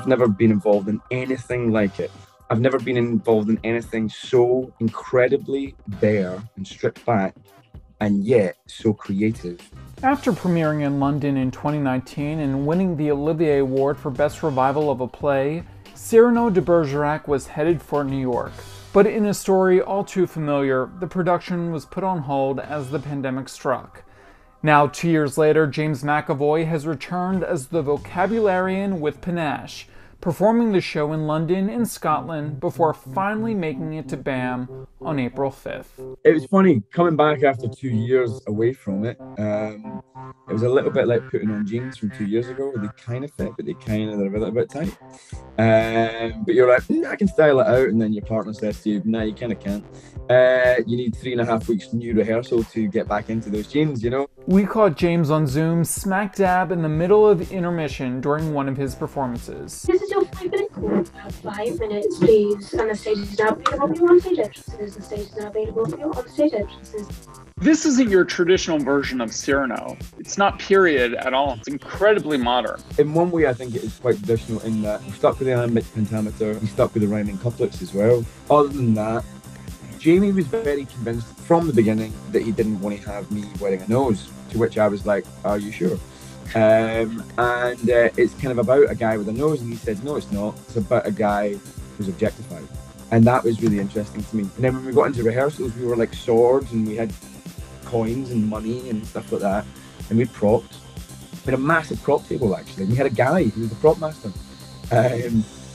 never been involved in anything like it. I've never been involved in anything so incredibly bare and stripped back, and yet so creative. After premiering in London in 2019 and winning the Olivier Award for Best Revival of a Play, Cyrano de Bergerac was headed for New York. But in a story all too familiar, the production was put on hold as the pandemic struck. Now, 2 years later, James McAvoy has returned as the vocabularian with panache, performing the show in London and Scotland before finally making it to BAM on April 5th. It was funny coming back after 2 years away from it. It was a little bit like putting on jeans from 2 years ago. They kind of fit, but they're a little bit tight. But you're like, I can style it out, and then your partner says to you, no, you kind of can't. You need 3.5 weeks new rehearsal to get back into those jeans, you know? We caught James on Zoom smack dab in the middle of intermission during one of his performances. This is your 5-minute call. 5 minutes, please. And the stage is now available for your on-stage entrances. The stage is now available for your on-stage entrances. This isn't your traditional version of Cyrano. It's not period at all. It's incredibly modern. In one way, I think it is quite traditional in that we stuck with the iambic pentameter, we stuck with the rhyming couplets as well. Other than that, Jamie was very convinced from the beginning that he didn't want to have me wearing a nose, to which I was like, are you sure? It's kind of about a guy with a nose, and he said, no, it's not. It's about a guy who's objectified. And that was really interesting to me. And then when we got into rehearsals, we were like swords, and we had coins and money and stuff like that. And we had props. We had a massive prop table, actually. And we had a guy who was the prop master.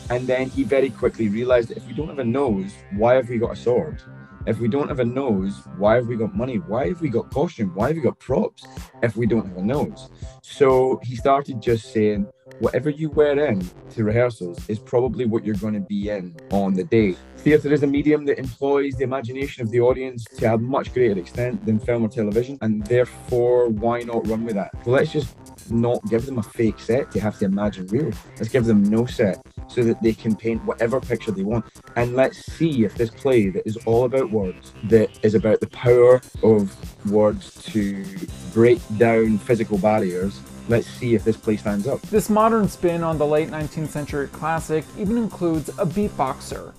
And then he very quickly realized that if we don't have a nose, why have we got a sword? If we don't have a nose, why have we got money? Why have we got costume? Why have we got props if we don't have a nose? So he started just saying, whatever you wear in to rehearsals is probably what you're going to be in on the day. Theatre is a medium that employs the imagination of the audience to a much greater extent than film or television, and therefore, why not run with that? So let's just not give them a fake set to have to imagine real. Let's give them no set so that they can paint whatever picture they want. And let's see if this play that is all about words, that is about the power of words to break down physical barriers, let's see if this play stands up. This modern spin on the late 19th century classic even includes a beatboxer.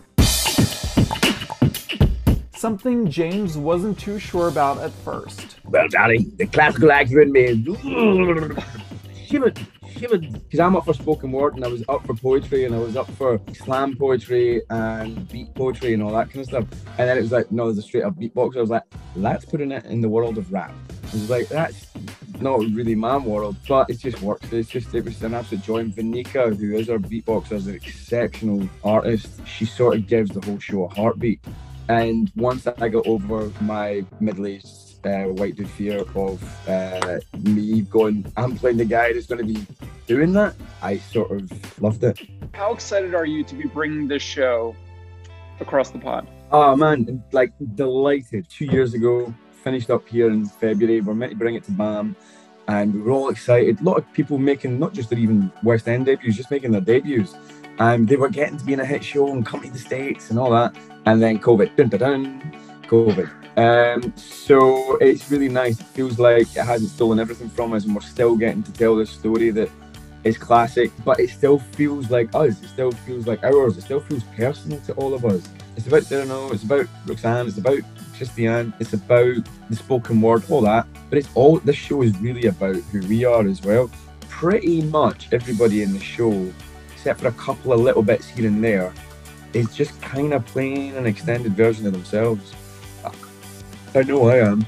Something James wasn't too sure about at first. Well, darling, the classical actor in me shivered, because I'm up for spoken word, and I was up for poetry, and I was up for slam poetry and beat poetry and all that kind of stuff. And then it was like, no, there's a straight up beatboxer. I was like, let's put it in the world of rap. I was like, that's not really my world, but it just works. It was an absolute joy. And Vinika, who is our beatboxer, is an exceptional artist. She sort of gives the whole show a heartbeat. And once I got over my middle-aged white dude fear of me going, I'm playing the guy that's going to be doing that, I sort of loved it. How excited are you to be bringing this show across the pond? Oh man, like delighted. 2 years ago, finished up here in February. We're meant to bring it to BAM, and we were all excited. A lot of people making not just their even West End debuts, just making their debuts. And they were getting to be in a hit show and come to the States and all that. And then COVID, COVID. So it's really nice. It feels like it hasn't stolen everything from us, and we're still getting to tell this story that is classic, but it still feels like us. It still feels like ours. It still feels personal to all of us. It's about Cyrano, it's about Roxanne, it's about Christiane, it's about the spoken word, all that. But it's all, this show is really about who we are as well. Pretty much everybody in the show, except for a couple of little bits here and there, is just kind of playing an extended version of themselves. I know I am.